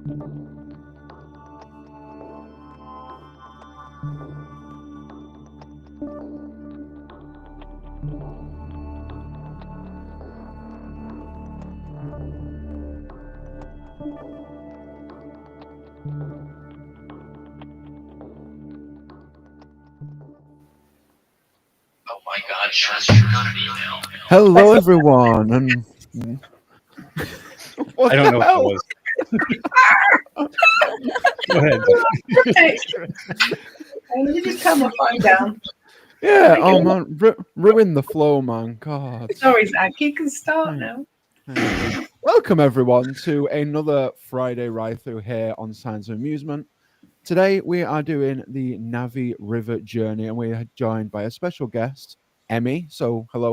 Oh my God, Shazz, you got an email. Hello, everyone, and what I don't know the what that hell? was. Go ahead. Let me just calm my phone down. Yeah, There you oh go. man, ruin the flow, man. God. Sorry, Zack. You can start now. Welcome everyone to another Friday ride through here on Signs of Amusement. Today we are doing the Navi River journey, and we are joined by a special guest, Emmy. So hello.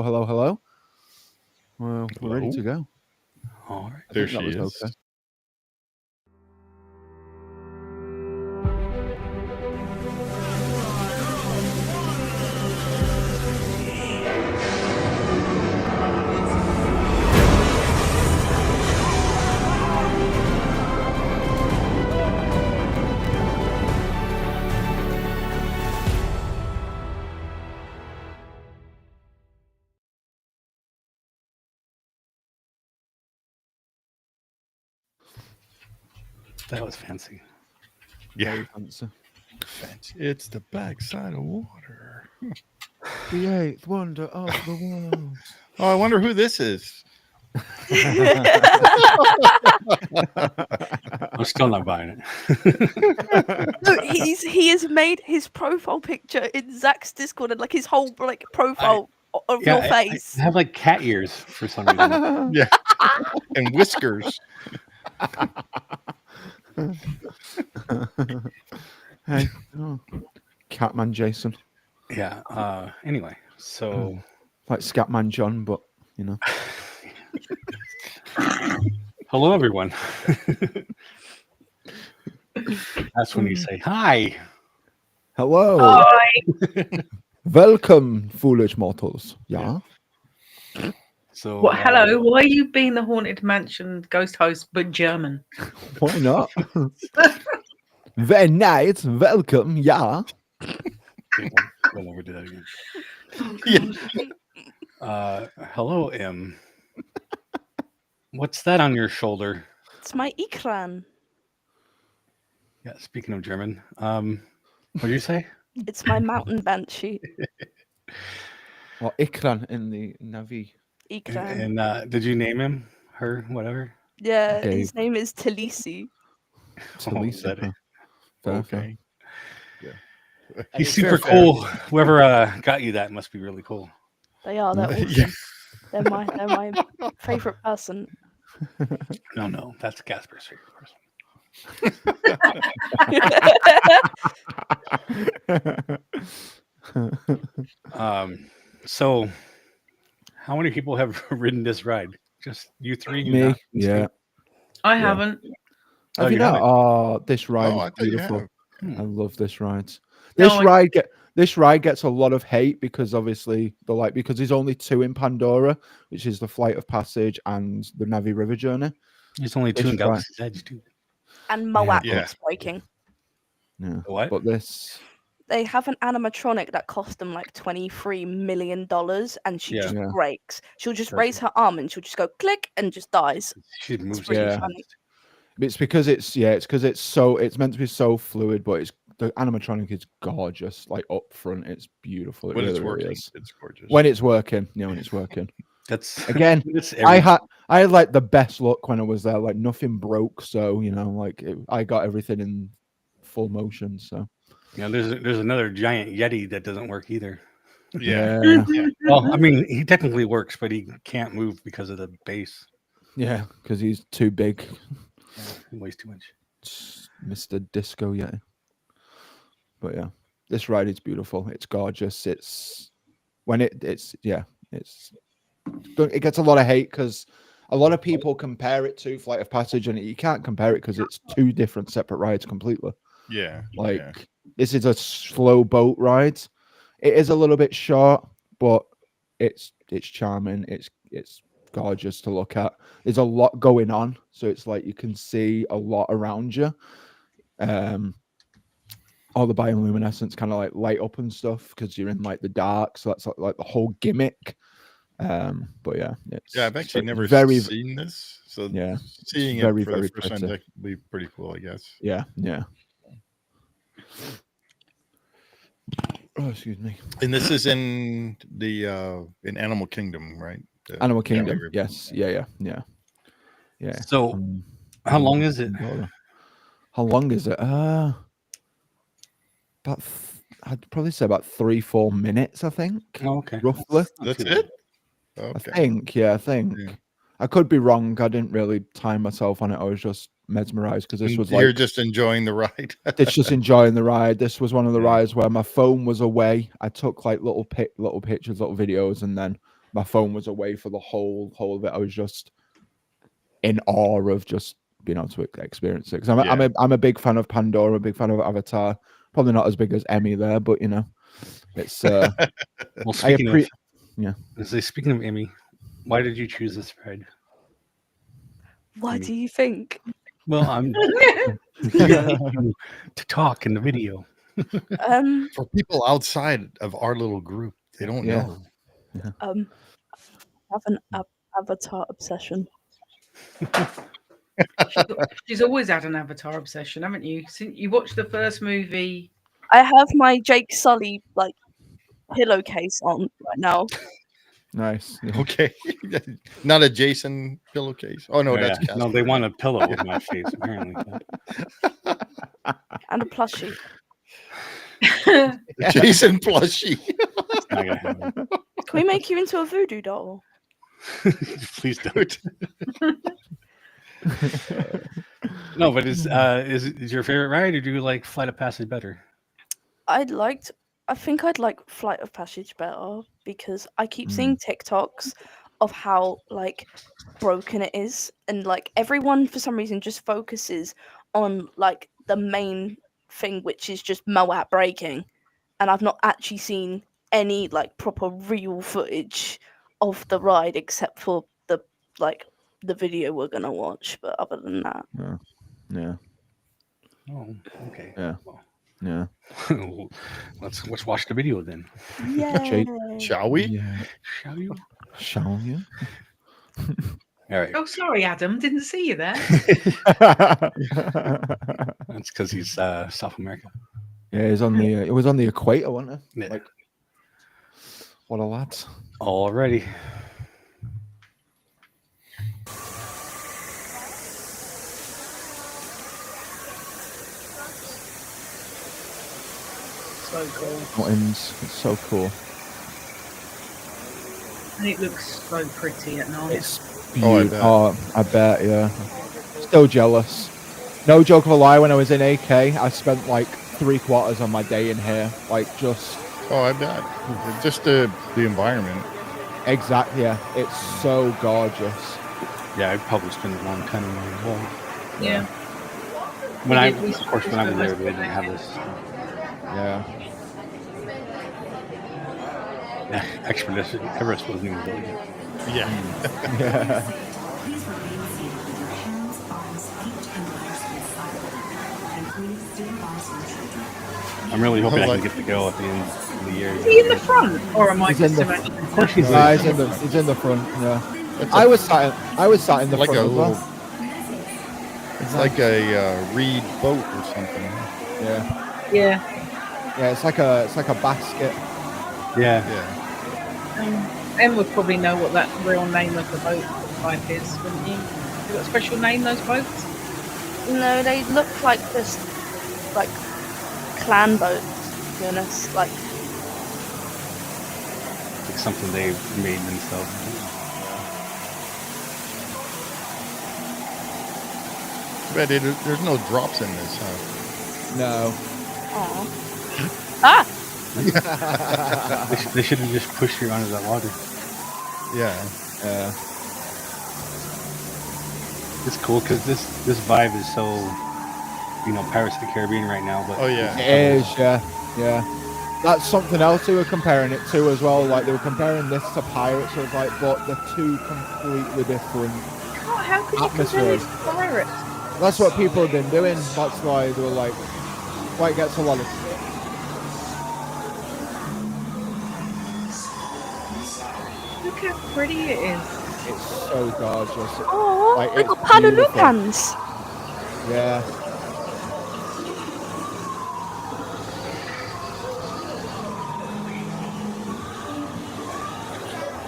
Well, we're ready to go. All right. I There think that she was is. okay. That was fancy. Yeah, Fancy. it's the backside of water. The eighth wonder of the world. Oh, I wonder who this is. I'm still not buying it. Look, he has made his profile picture in Zack's Discord and like his whole like profile of your face. I have like cat ears for some reason. Yeah, and whiskers. Hey, Catman Jason, Yeah. Anyway, so like Scatman John, but you know. hello everyone. That's when you say hi. Hello, Hi. welcome, foolish mortals. Yeah. So What? Hello. Why are you being the Haunted Mansion ghost host, but German? Why not? Very nice. Welcome. Yeah. We'll never do that again. Yeah. Hello, M. What's that on your shoulder? It's my ikran. Yeah, speaking of German, what did you say? It's my mountain banshee. Or Ikran in the Navi. Ikran. And did you name him, her, whatever? Yeah, Dave. his name is Talisi. Oh, is that it? Fair, Okay. fair. He's Fair, super cool. Whoever got you that must be really cool. They are. They're awesome. Yeah. They're my favorite person. No, that's Casper's favorite person. So how many people have ridden this ride? Just you three? Me. Not- Yeah. I Yeah. haven't. Oh, Have you you not? haven't? Oh, this ride Oh, I is thought you beautiful. have. I love this ride. No, This ride gets a lot of hate because obviously because there's only two in Pandora, which is the Flight of Passage and the Navi River journey. There's only two This in ride. Galaxy's Edge, too. And Moat Yeah. keeps breaking. Yeah. What? But this, They have an animatronic that cost them like $23 million, and she just Yeah. breaks. She'll just Does raise it? her arm and she'll just go click and just dies. She moves pretty too Yeah. funny. fast. it's because it's meant to be so fluid, but the animatronic is gorgeous. Like up front, it's beautiful. It When it's really, really working, is. it's gorgeous. When it's working, when it's working. That's Again, that's I every- had like the best luck when I was there. Like nothing broke, so I got everything in full motion. So there's another giant Yeti that doesn't work either. Yeah. Well, I mean, he technically works, but he can't move because of the base. yeah, because he's too big. Yeah, he weighs too much. It's Mr. Disco Yeti. But yeah, this ride is beautiful. It's gorgeous. It gets a lot of hate because a lot of people compare it to Flight of Passage, and you can't compare it because it's two different separate rides completely. Yeah. Like yeah. this is a slow boat ride. It is a little bit short, but it's charming. It's gorgeous to look at. There's a lot going on, so it's like you can see a lot around you. All the bioluminescence kind of like light up and stuff because you're in like the dark, so that's like the whole gimmick. But yeah, it's Yeah, I've actually never very seen this, so yeah, seeing very, it for the very first time pretty. that would be pretty cool, I guess. yeah. Oh, excuse me. And this is in the in Animal Kingdom, right? The Animal Navi Kingdom. River. Yes. Yeah. So, how long is it? How long is it? I'd probably say about 3-4 minutes. I think Oh, okay. roughly. That's Not too it? I Okay. think. Yeah, I think. Yeah. I could be wrong. I didn't really time myself on it. I was just mesmerized because this And was you're like just enjoying the ride. it's just enjoying the ride. This was one of the Yeah. rides where my phone was away. I took like little pictures, little videos, and then my phone was away for the whole of it. I was just in awe of just being able to experience it. Because I'm a big fan of Pandora, I'm a big fan of Avatar. Probably not as big as Emmy there, but you know, it's Well, speaking of Emmy, why did you choose this ride? Why do you think? Well, I'm to talk in the video. For people outside of our little group, they don't Yeah. know. I have an Avatar obsession. She's always had an Avatar obsession, haven't you? Since you watched the first movie. I have my Jake Sully like pillowcase on right now. Nice. Yeah. Okay. Not a Jason pillowcase. Oh no, that's no. They want a pillow with my face apparently. And a plushie. Jason plushie. It's not gonna happen. Can we make you into a voodoo doll? Please don't. No, but is your favorite ride, or do you like Flight of Passage better? I think I'd like Flight of Passage better because I keep seeing TikToks of how like broken it is, and like everyone for some reason just focuses on like the main thing, which is just Moat breaking, and I've not actually seen any like proper real footage of the ride except for the video we're gonna watch. But other than that, Yeah. Oh, okay. Yeah. Well, Yeah. let's watch the video then. yeah. Shall we? Yeah. Shall you? Shall you? All right. Oh, sorry, Adam. Didn't see you there. That's because he's South America. Yeah, he's on the. It was on the equator, wasn't it? Yeah. Like, what a lad. Already. So cool. Mountains. It's so cool. And it looks so pretty at night. It's Oh, I beautiful. bet. Oh, I bet. Yeah. Still jealous. No joke of a lie. When I was in AK, I spent like 3/4 of my day in here, like just Oh, I bet. Just the environment. exactly. Yeah, it's so gorgeous. Yeah, I'd probably spend a long time in there as well. Yeah. When I, Yeah, we- of course, when I was there, they didn't have this. Yeah. Expedition Everest wasn't even built yet. Yeah. Yeah. I'm really hoping I Like- can get to go at the end of the year. Is he in the front, or am I He's in just the- imagining? Of course he's Nah, there. he's in the front. Yeah. It's I was sat in the like front a as well. little. It's like a reed boat or something. Yeah. Yeah. Yeah. It's like a basket. Yeah. Yeah. Em would probably know what that real name of the boat type is, wouldn't you? You got a special name, those boats? No, they look like this, like clan boats. To be honest, like Like something they've made themselves. But there's no drops in this, huh? No. aw. Ah, They should have just pushed you under that water. Yeah. Yeah. It's cool because this vibe is so, Pirates of the Caribbean right now. But Oh yeah. It is. Yeah. Yeah. That's something else they were comparing it to as well. Like they were comparing this to Pirates. So it's like, but they're two completely different Oh, how could you compare atmospheres. this to Pirates? That's what people have been doing. That's why they were like, why it gets a lot of. Look how pretty it is. It's so gorgeous. Oh, Like, look it's at beautiful. Padalupans. Yeah.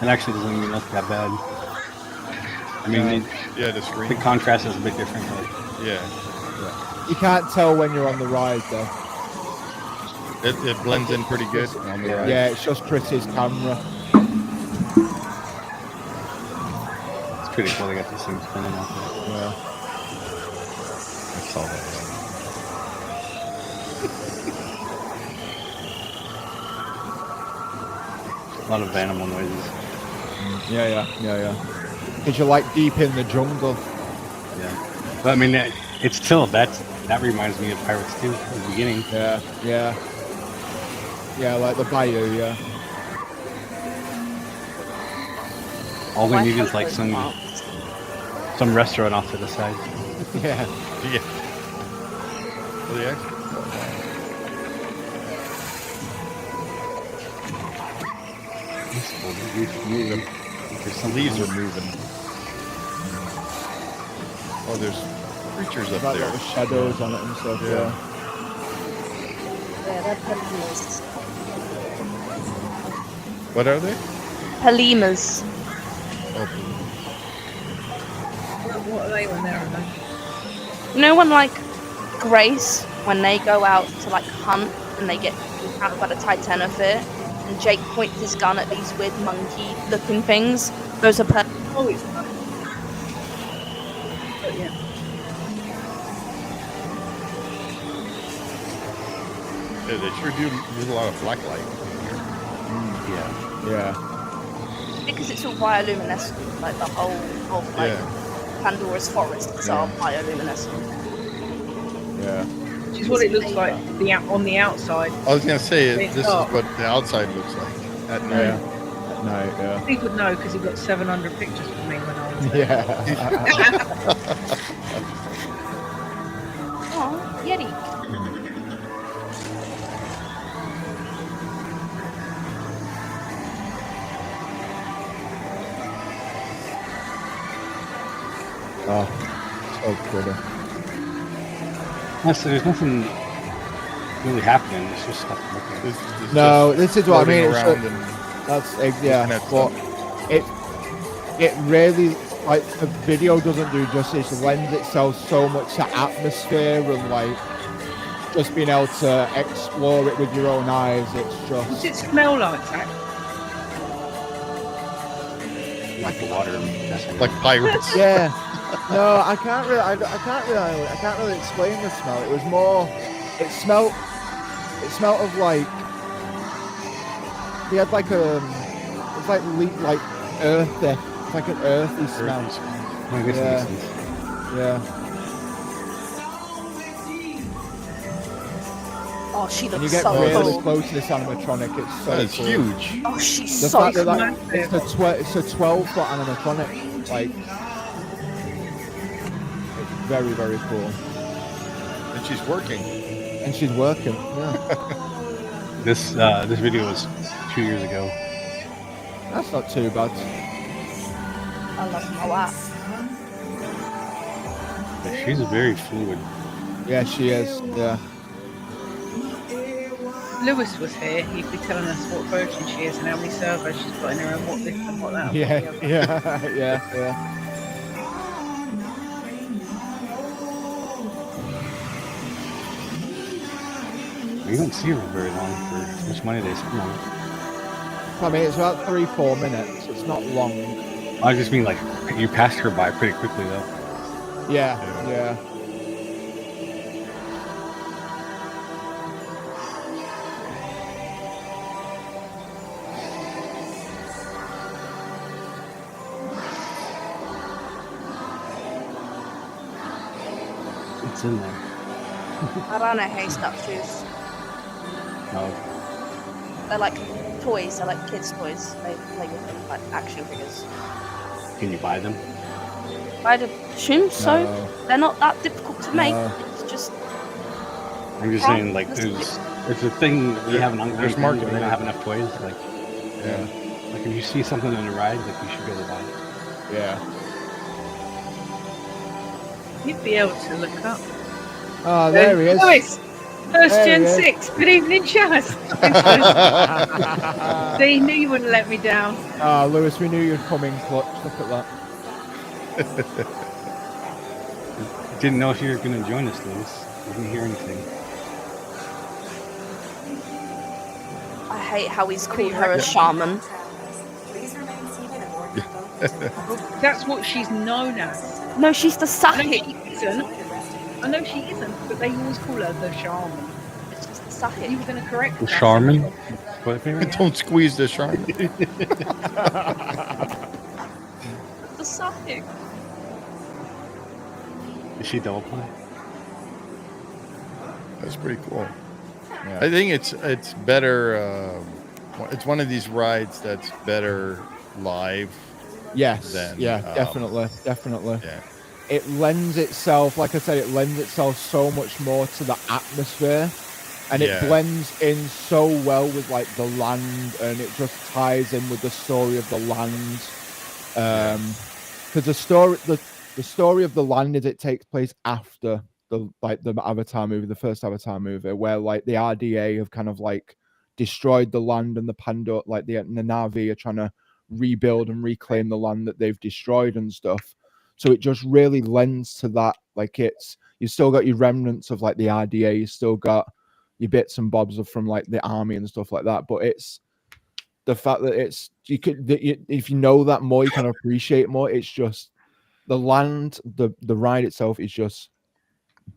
It actually doesn't even look that bad. I mean, Yeah, the the screen. contrast is a bit different. But Yeah. You can't tell when you're on the ride though. It blends in pretty good on the ride. Yeah, it's just Chris's camera. it's pretty cool. They got this thing spinning out there. Yeah. I saw that. A lot of animal noises. Yeah. Because you're like deep in the jungle. Yeah. But I mean, it's still that reminds me of Pirates 2 at the beginning. Yeah, like the bayou. Yeah. All we My need is like husband some marked. restaurant off to the side. Yeah. Yeah. Well, yeah. There's some Leaves are moving. Oh, there's creatures up Got there. little shadows on it and stuff. Yeah. Yeah, they're palimas. What are they? Palimas. Oh, What are they when they're alone? You know when like Grace, when they go out to like hunt and they get encountered by the Titanophore, and Jake points his gun at these weird monkey-looking things. Those are Oh, it's not. But yeah. yeah, they sure do use a lot of black light. Yeah. because it's all bioluminescent. Like the whole of like Pandora's forests are bioluminescent. Yeah. Which is what it looks like on the outside. I was gonna say It's this dark. is what the outside looks like at night. Yeah. At night, yeah. He would know because he got 700 pictures from me when I was there. Yeah. Oh, Yeti. Oh, so pretty. There's nothing really happening. It's just stuff looking. It's No, just this is what I floating mean. It's around like- and That's looking yeah, at but stuff. it really like the video doesn't do justice. It lends itself so much to atmosphere and like just being able to explore it with your own eyes. It's What's just it smell like, Zack? Like the water. like pirates. yeah. No, I can't really. I can't really explain the smell. It was more. It smelled of like. They had like it's like earthy. It's like an earthy smell. I guess Yeah. that makes sense. Yeah. Oh, she And looks you get so really cool. close to this animatronic. It's so That is cool. huge. Oh, she's The so fact that cool. like, it's a 12-foot animatronic. Like, it's very, very cool. And she's working. And she's working. Yeah. This video was 2 years ago. That's not too bad. I love my lap. But she's very fluid. Yeah, she is. Yeah. Lewis was here, he'd be telling us what version she is and how many servos she's got in her and what this and what that. and Yeah. what the other. Yeah. Yeah. You don't see her very long for how much money they spend on it. I mean, it's about 3-4 minutes. It's not long. I just mean like you passed her by pretty quickly though. Yeah. Yeah. It's in there. I don't know hay statues. No. They're like toys. They're like kids' toys. They play with them like action figures. Can you buy them? I'd assume so. No. They're not that difficult to make. No. It's just I'm just saying, like, there's a thing we have an ongoing There's thing where marketing. they don't have enough toys. Like, Yeah. like if you see something on a ride, like you should be able to buy it. Yeah. You'd be able to look up. Oh, there he is. Nice. First There Gen he is. 6. Good evening, Shazz. See, knew you wouldn't let me down. Ah, Lewis, we knew you'd come in clutch. Look at that. Didn't know if you were going to join us, Lewis. I didn't hear anything. I hate how he's called her a shaman. That's what she's known as. No, she's the I know Sahib. she isn't. I know she isn't, but they always call her the shaman. It's just the You Sahib. were going to correct The that. Charmin? What, Don't squeeze the shark. The Sahib. Is she double play? That's pretty cool. Yeah. I think it's better. It's one of these rides that's better live. Yes. Then, Yeah, definitely. Definitely. Yeah. It lends itself, like I said, it lends itself so much more to the atmosphere. And it Yeah. blends in so well with like the land, and it just ties in with the story of the land. Because the story of the land is it takes place after the Avatar movie, the first Avatar movie, where like the RDA have kind of like destroyed the land, and the Pandora, like the Na'vi, are trying to rebuild and reclaim the land that they've destroyed and stuff. So it just really lends to that. Like you still got your remnants of like the RDA, you still got your bits and bobs of from like the army and stuff like that. But it's the fact that if you know that more, you kind of appreciate it more. It's just the land, the ride itself is just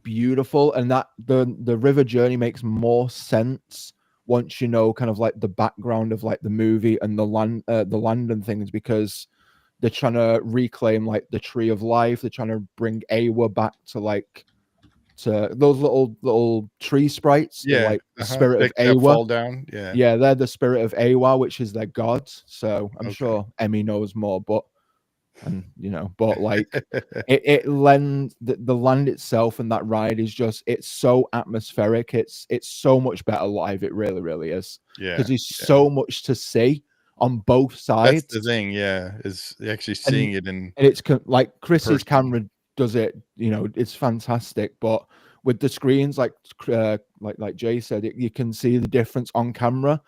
beautiful, and that the river journey makes more sense once you know kind of like the background of like the movie and the land and things, because they're trying to reclaim like the tree of life. They're trying to bring Awa back to like to those little tree sprites. Yeah. Like the spirit of That Awa. fall down. Yeah. Yeah, they're the spirit of Awa, which is their god. So I'm Okay. sure Emmy knows more, but like it lends the land itself, and that ride is just, it's so atmospheric. It's so much better live. It really, really is. Yeah. Because there's so much to see on both sides. That's the thing. Yeah. Is actually seeing it in. And it's like Chris's person. camera does it. It's fantastic. But with the screens, like Jay said, you can see the difference on camera.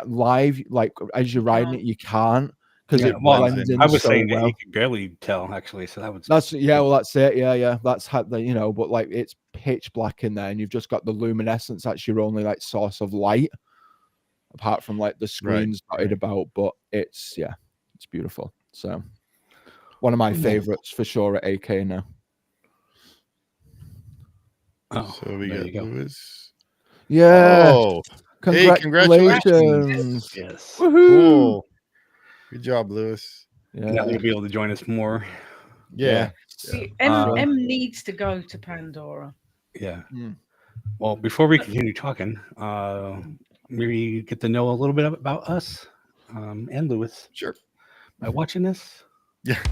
Live, like as you're riding it, you can't. Because it blends in I was so saying well. that you could barely tell, actually. So that was That's it. Yeah. That's how but like it's pitch black in there, and you've just got the luminescence. That's your only like source of light, apart from like the screens dotted about. But it's beautiful. So one of my favorites for sure at AK now. Oh, So we there got you go. Lewis. Yeah. Oh, Congratulations. Yes. Woohoo. cool. Good job, Lewis. Now you'll be able to join us more. Yeah. See, M needs to go to Pandora. Yeah. Mm. Well, before we continue talking, maybe get to know a little bit about us and Lewis. Sure. By watching this. Yeah.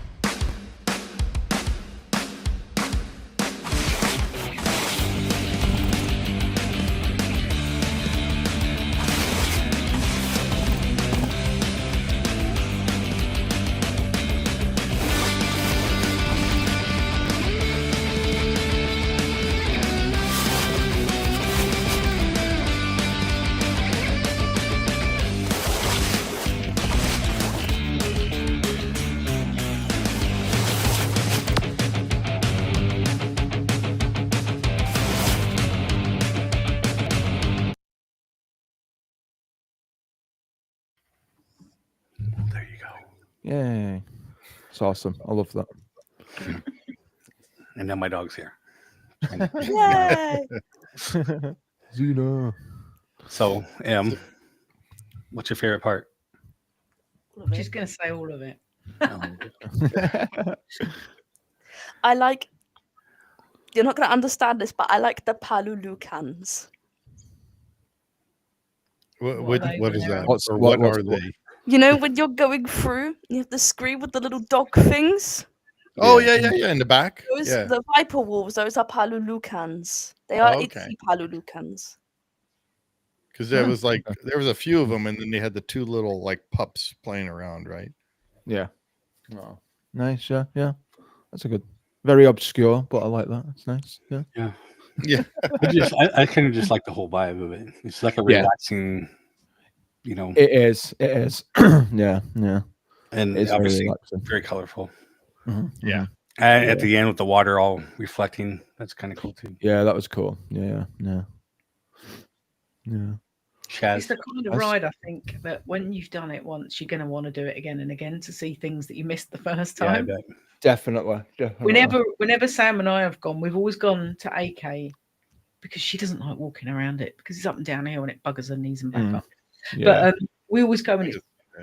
There you go. Yay. It's awesome. I love that. And now my dog's here. Yay! Zena. So, what's your favorite part? She's going to say all of it. I like. You're not going to understand this, but I like the Palulu cans. What are they is there? that? What's- Or what- what what's- are they? You know when you're going through, you have the screen with the little dog things. Oh yeah, in the back. Those Yeah. the viper wolves. Those are palulucans. They are Oh, itchy okay. palulucans. Because there Oh, was like okay. there was a few of them, and then they had the two little like pups playing around, right? Yeah. Oh, nice. Yeah. Yeah. That's a good. Very obscure, but I like that. It's nice. Yeah. Yeah. Yeah. I kind of just like the whole vibe of it. It's like a Yeah. relaxing, It is. It is. Yeah. Yeah. and It's very obviously relaxing. very colorful. Mhm, Yeah. mhm. And Yeah. at the end with the water all reflecting, that's kind of cool too. Yeah, that was cool. Yeah. Yeah. Yeah. Shazz. It's the kind of That's- ride, I think, that when you've done it once, you're going to want to do it again and again to see things that you missed the first Yeah, I time. bet. Definitely. Whenever Sam and I have gone, we've always gone to AK because she doesn't like walking around it because it's up and down hill and it buggers her knees and back Mm. up. Yeah. But we always go and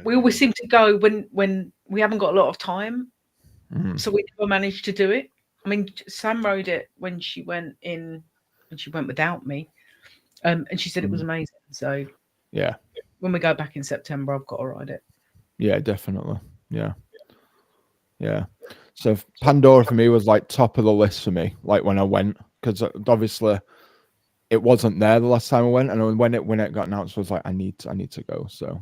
we always seem to go when we haven't got a lot of time, Mhm. so we never managed to do it. I mean, Sam rode it when she went without me, and she said it was amazing. So Yeah. when we go back in September, I've got to ride it. Yeah, definitely. Yeah. Yeah. So Pandora for me was like top of the list for me, like when I went, because obviously it wasn't there the last time I went, and when it got announced, I was like, I need to go. So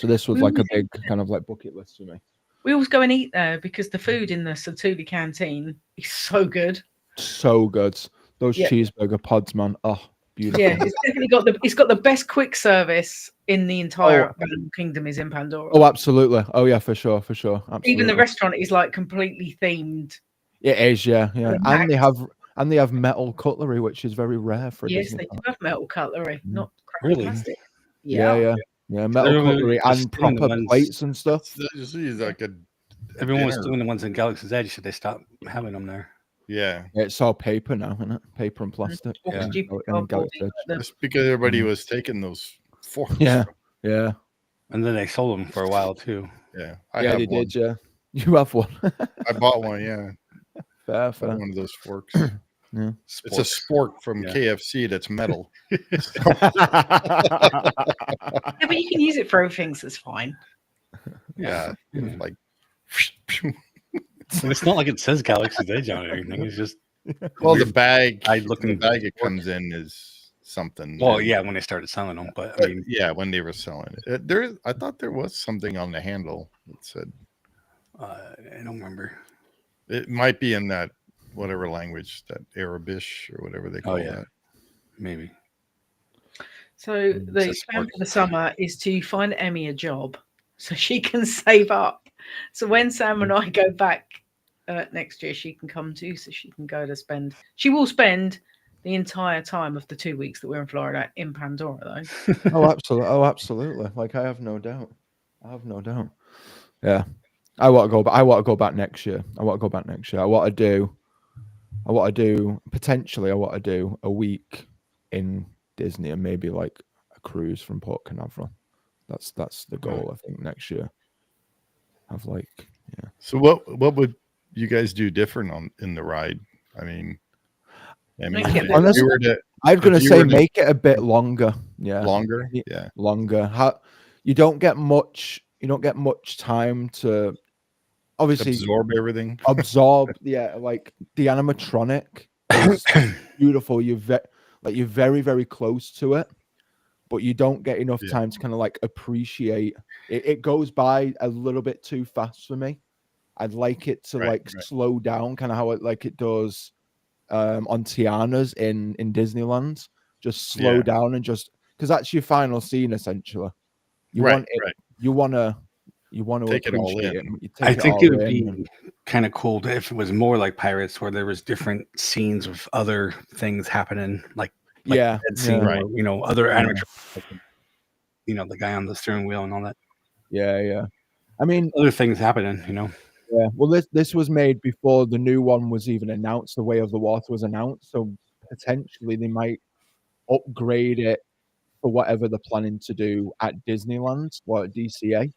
this was like a big kind of like bucket list for me. We always go and eat there because the food in the Satuli canteen is so good. So good. Those Yeah. cheeseburger pods, man. Oh, beautiful. Yeah, it's definitely got the best quick service in the entire Animal Kingdom is in Pandora. Oh, absolutely. Oh yeah, for sure. Absolutely. Even the restaurant is like completely themed. It is, yeah. And And they have metal cutlery, which is very rare for a Yes, Disney they park. do have metal cutlery, not crappy Really? plastic. Yeah, metal Everyone cutlery was and doing the proper ones- plates and stuff. It's like a Everyone was dinner. doing the ones in Galaxy's Edge, so they stopped having them there. Yeah. It's all paper now, isn't it? Paper and plastic. Or Yeah. stupid And cardboard, Galaxy Edge. the- Just because everybody was taking those forks. Yeah, yeah. And then they sold them for a while too. Yeah. I Yeah, have they one. did, yeah. You have one. I bought one, yeah. Fair, I bought fair. one of those forks. Yeah. It's a spork from Yeah. KFC that's metal. Yeah, but you can use it for other things. It's fine. Yeah. Yeah. It's like And it's not like it says Galaxy's Edge on it or anything. It's just well, the bag looking the bag it comes in is something. well, yeah, when they started selling them, but I But, mean, yeah, when they were selling it. I thought there was something on the handle that said I don't remember. it might be in that whatever language, that Arabish or whatever they call yeah. that. Maybe. So the It's a plan sport. for the summer is to find Emmy a job so she can save up. So when Sam and I go back next year, she can come too, so she can go to spend. She will spend the entire time of the 2 weeks that we're in Florida in Pandora, though. Oh, absolutely. Like I have no doubt. Yeah. I want to go back next year. I want to do potentially a week in Disney and maybe like a cruise from Port Canaveral. That's the goal, I think, next year. Have like, yeah. So what would you guys do different in the ride? I mean, Make it if you were to I was going to if you say were to- make it a bit longer. Yeah. longer, Yeah. yeah. Longer. You don't get much time to obviously Absorb everything. Yeah, like the animatronic is beautiful. You're very, very close to it, but you don't get enough Yeah. time to kind of like appreciate it. It goes by a little bit too fast for me. I'd like it to Right. slow down, kind of how it does on Tiana's in Disneyland. Just slow Yeah. down and just because that's your final scene essentially. You Right, want it. right. You want to Take it all appreciate in. You take I it think all it would in be and- kind of cool if it was more like Pirates, where there was different scenes with other things happening, like yeah, that scene, yeah. Right. or, other animatronics, the guy on the steering wheel and all that. Yeah. I mean, Other things happening, yeah. Well, this was made before the new one was even announced. The Way of the Water was announced, so potentially they might upgrade it for whatever they're planning to do at Disneyland or at DCA.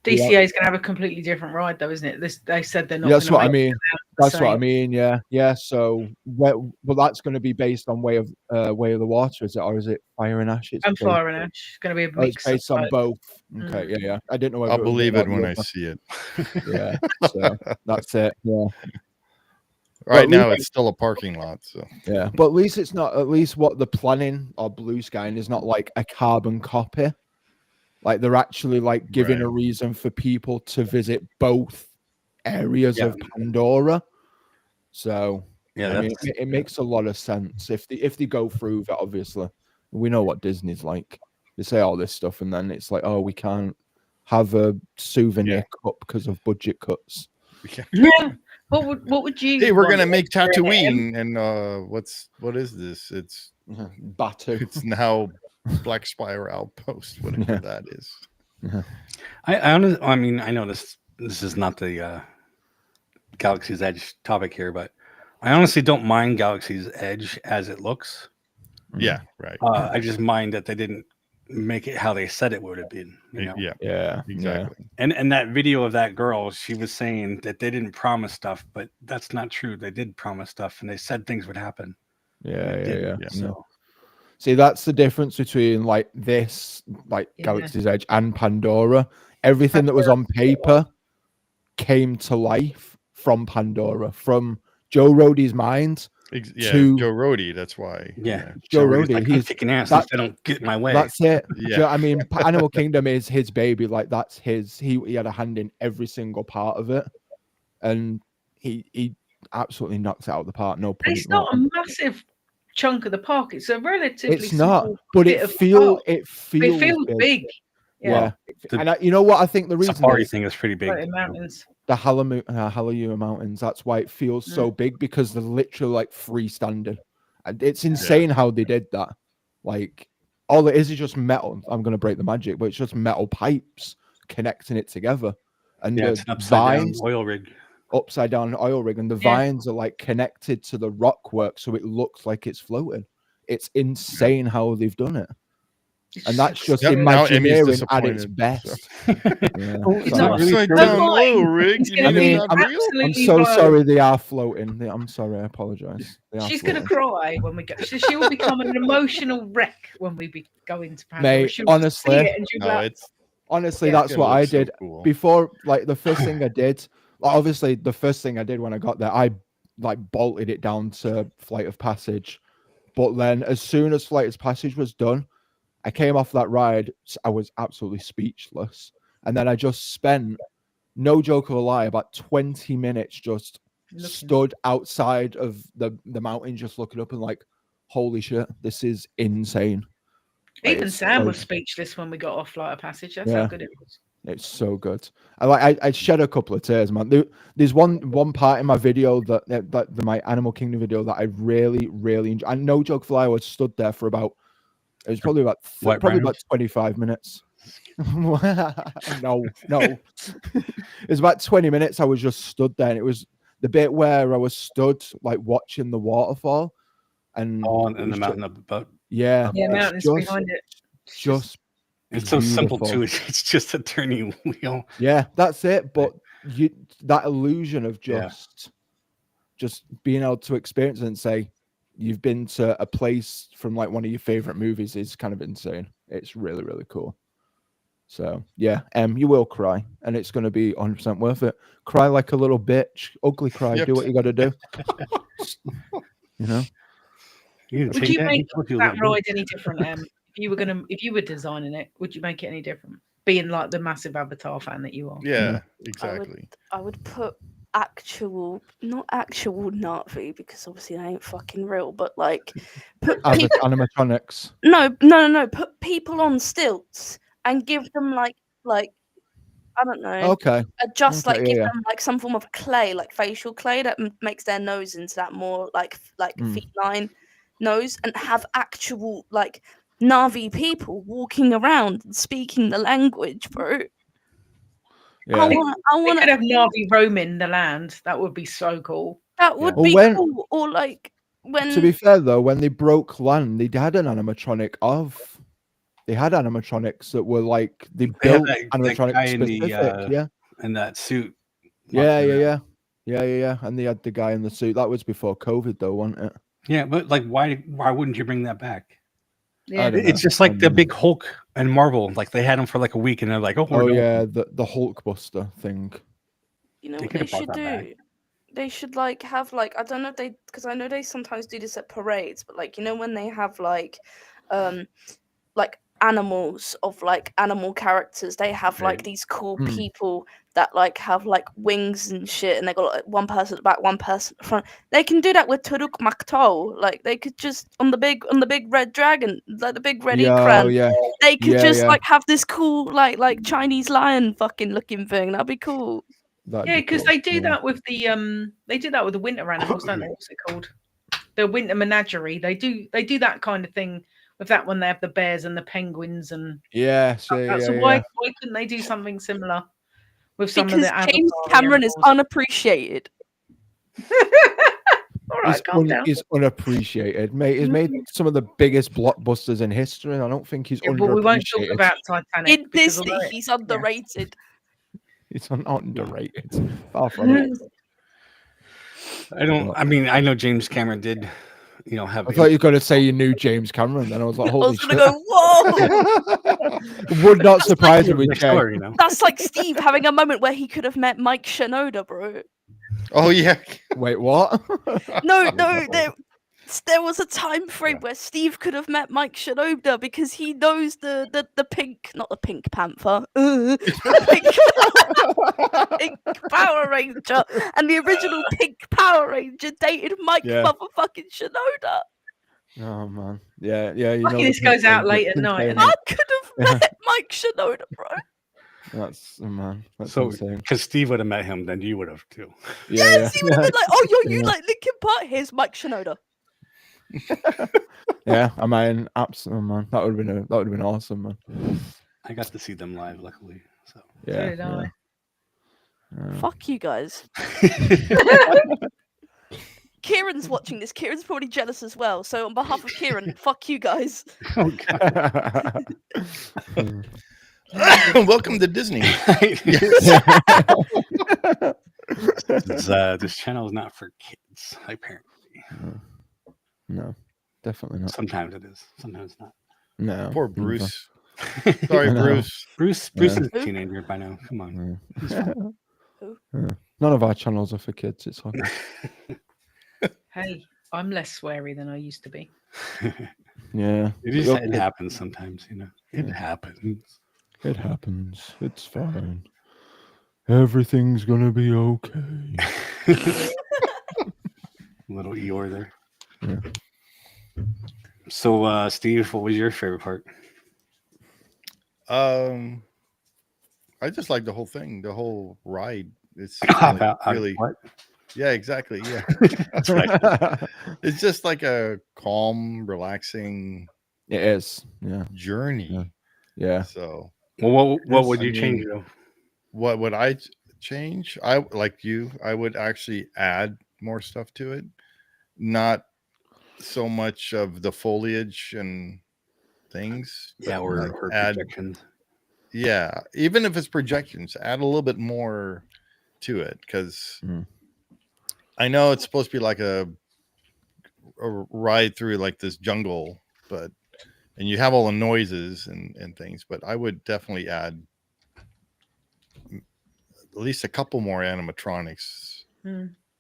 DCA is going to have a completely different ride, though, isn't it? They said they're not. That's gonna what I make mean. That's what I same. mean. Yeah. So, well, that's going to be based on Way of the Water, is it, or is it Fire and Ash? It's And based, Fire and Ash. It's going to be a oh, it's mix of based on both. both. Okay, yeah. I didn't know whether I'll it was believe one it or when the I other. see it. Yeah. So that's it. Yeah. Right Well, now, it's still a parking lot. So Yeah. But at least it's not. At least what the planning or blue skying is not like a carbon copy. Like they're actually like giving Right. a reason for people to visit both areas Yeah. of Pandora. So Yeah, I mean, that's it makes a lot of sense if they go through that. Obviously, we know what Disney's like. They say all this stuff, and then it's like, oh, we can't have a souvenir cup because of budget cuts. Yeah. What would you? Hey, we're want gonna make for an M? Tatooine, and what is this? It's Batu. now Black Spire Outpost, whatever Yeah. that is. I mean, I know this is not the Galaxy's Edge topic here, but I honestly don't mind Galaxy's Edge as it looks. Yeah, right. I just mind that they didn't make it how they said it would have been. You know? Yeah, Exactly. And that video of that girl, she was saying that they didn't promise stuff, but that's not true. They did promise stuff, and they said things would happen. Yeah. So See, that's the difference between like this, like Yeah. Galaxy's Edge and Pandora. Everything that was on paper came to life from Pandora, from Joe Rohde's mind. Yeah, to- Joe Rohde. That's why. yeah, Joe Rohde's Rohde, like, he's- I'm kicking ass that- if they don't get in my way. That's it. Yeah. I mean, Animal Kingdom is his baby. Like that's his. He had a hand in every single part of it, and he absolutely knocks it out of the park. No But point. it's not a massive chunk of the park. It's a relatively. It's not, small but bit it of the feels park. it feels It feels big. Yeah, The and you know what? I think the reason Safari is thing is pretty big. Floating mountains. the Hallelujah Mountains. That's why it feels so big, because they're literally like freestanding. And it's insane how they did that. Like all it is just metal. I'm gonna break the magic, but it's just metal pipes connecting it together. And Yeah, the it's an upside down vines, oil rig. upside down oil rig, and the Yeah. vines are like connected to the rock work, so it looks like it's floating. It's insane how they've done it. And that's just Yep, now Emmy's Imagineering at its disappointed, best. so. Yeah, It's sorry. not Upside Don't down mind. oil rig. It's You gonna mean be it's not real? I'm absolutely so blown. sorry they are floating. I'm sorry, I apologize. She's going to cry when we go. She will become an emotional wreck when we go into Pandora. Mate, She'll just honestly, see it and she'll be No, like, it's Honestly, Yeah. that's what I did Cool. before. Like the first thing I did, like, obviously the first thing I did when I got there, I like bolted it down to Flight of Passage. But then as soon as Flight of Passage was done, I came off that ride. I was absolutely speechless. And then I just spent, no joke of a lie, about 20 minutes just looking. stood outside of the mountain, just looking up and like, holy shit, this is insane. Like, Even it's Sam so- was speechless when we got off Flight of Passage. That's Yeah. how good it was. It's so good. I shed a couple of tears, man. There's one part in my video that my Animal Kingdom video that I really enjoyed. And no joke, fly, I was stood there for about. It was probably White about Rhinos? 25 minutes. No. It's about 20 minutes. I was just stood there, and it was the bit where I was stood like watching the waterfall, and On it in the was mountain up above. yeah, Yeah, it's mountains just- behind it. just It's so simple beautiful. too. It's just a turning wheel. Yeah, that's it. But that illusion of Yeah. just being able to experience it and say you've been to a place from like one of your favorite movies is kind of insane. It's really cool. So yeah, you will cry, and it's going to be 100% worth it. Cry like a little bitch, ugly cry. Yep. Do what you got to do. You know. You didn't Would say you that. make He told you that that. ride any different, if you were designing it, would you make it any different? Being like the massive Avatar fan that you are. Yeah, exactly. I would put not actual Navi, because obviously I ain't fucking real, but like put people, Animatronics. no, put people on stilts and give them like I don't know, Okay. just Okay, like give yeah. them like some form of clay, like facial clay that makes their nose into that more like feline nose, and have actual like Navi people walking around and speaking the language, bro. Yeah. I We want could to. have Navi roaming the land. That would be so cool. That would Well, be when- cool. Or like when To be fair though, when they broke land, they had an animatronic of. They had animatronics that were like they They had built that guy animatronics in the, specific. Yeah. in that suit. Yeah. Yeah. And they had the guy in the suit. That was before COVID, though, wasn't it? Yeah, but like, why wouldn't you bring that back? Yeah. don't know. It's just like the big Hulk and Marvel. Like they had him for like a week, and they're like, "Oh, we're done." Yeah, the Hulkbuster thing. You know They what could they have brought should that back. do? They should like have like, I don't know if they, because I know they sometimes do this at parades, but like, you know, when they have like animals of like animal characters, they have like Right. these cool Mm. people that like have like wings and shit, and they got like one person at the back, one person at the front. They can do that with Turuk Makto. Like they could just on the big red dragon, like the big red Ikran. Yeah. They could Yeah, just yeah. like have this cool like Chinese lion fucking looking thing. That'd be cool. That'd Yeah, be because cool. they do that with the they do that with the winter animals, don't they? What's it called? The winter menagerie. They do that kind of thing with that one. They have the bears and the penguins and Yeah, stuff like that. So why couldn't they do something similar with some Because of the James Avatar Cameron is animals? unappreciated. All right, calm down. He's unappreciated, mate. He's made some of the biggest blockbusters in history, and I don't think he's Yeah, but we won't talk underappreciated. about Titanic. In because Disney, although he's underrated. He's underrated. Far from it. I don't. I mean, I know James Cameron did, have. I thought you were going to say you knew James Cameron, then I was like, I holy was shit. gonna go, whoa! Would not surprise me with next Jay. door, That's like Steve having a moment where he could have met Mike Shinoda, bro. Oh yeah. Wait, what? No, there was a time frame where Steve could have met Mike Shinoda because he knows the pink, not the Pink Panther, the pink Power Ranger, and the original Pink Power Ranger dated Mike Yeah. motherfucking Shinoda. Oh man, yeah. You Lucky know this the Pink goes out Ranger- late at Pink night, Ranger. I could have met Mike Shinoda, bro. That's man. That's So, insane. because Steve would have met him, then you would have too. Yes, he would have been like, "Oh, you Yeah. like Linkin Park? Here's Mike Shinoda." Yeah, I mean, absolutely, man. That would have been awesome, man. I got to see them live, luckily. So. Yeah. did I. Fuck you guys. Kieran's watching this. Kieran's probably jealous as well. So on behalf of Kieran, fuck you guys. Oh, God. Welcome to Disney. This channel is not for kids, apparently. No, definitely not. Sometimes it is. Sometimes not. No. Poor never. Bruce. Sorry, I know. Bruce. Bruce Yeah. is a teenager by now. Come on. Yeah. None of our channels are for kids. It's okay. Hey, I'm less sweary than I used to be. Yeah. It happens sometimes, It happens. It happens. It's fine. Everything's gonna be okay. Little Eeyore there. Yeah. So, Steve, what was your favorite part? I just like the whole thing, the whole ride. It's really, What? yeah, exactly. Yeah, That's right. it's just like a calm, relaxing It is. Yeah. journey. Yeah. So, Well, what would I you change mean, though? what would I change? I would actually add more stuff to it, not so much of the foliage and things. Yeah, but or like add, projections. yeah, even if it's projections, add a little bit more to it, because I know it's supposed to be like a ride through like this jungle, and you have all the noises and things, but I would definitely add at least a couple more animatronics,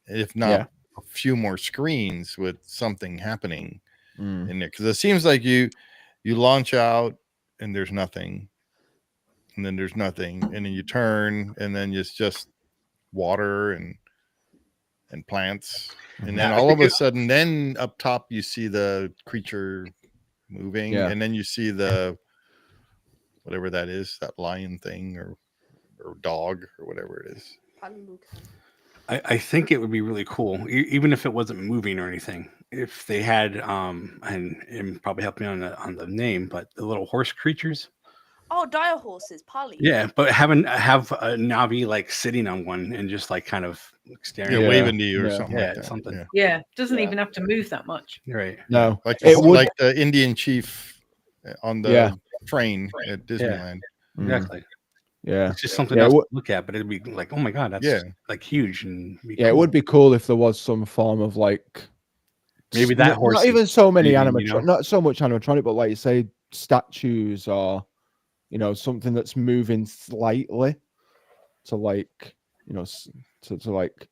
if not a few more screens with something happening in there, because it seems like you launch out and there's nothing, and then there's nothing, and then you turn and then it's just water and plants, and then all of a sudden, then up top you see the creature moving, and then you see the whatever that is, that lion thing or dog or whatever it is. I think it would be really cool, even if it wasn't moving or anything. If they had, and probably help me on the name, but the little horse creatures. Oh, dire horses, Pali. Yeah, but have a Navi like sitting on one and just like kind of staring, waving to you or something like that. something. Yeah. Yeah, doesn't even have to move that much. Right. No. Like It would- like the Indian chief on the train at Disneyland. Exactly. Yeah. It's just something Yeah, else to look at, but it'd be like, oh my god, that's like huge and yeah, it would be cool if there was some form of like maybe that horse. not even so many breathing, animatronic, not so much animatronic, but like you say, statues or something that's moving slightly to like to like.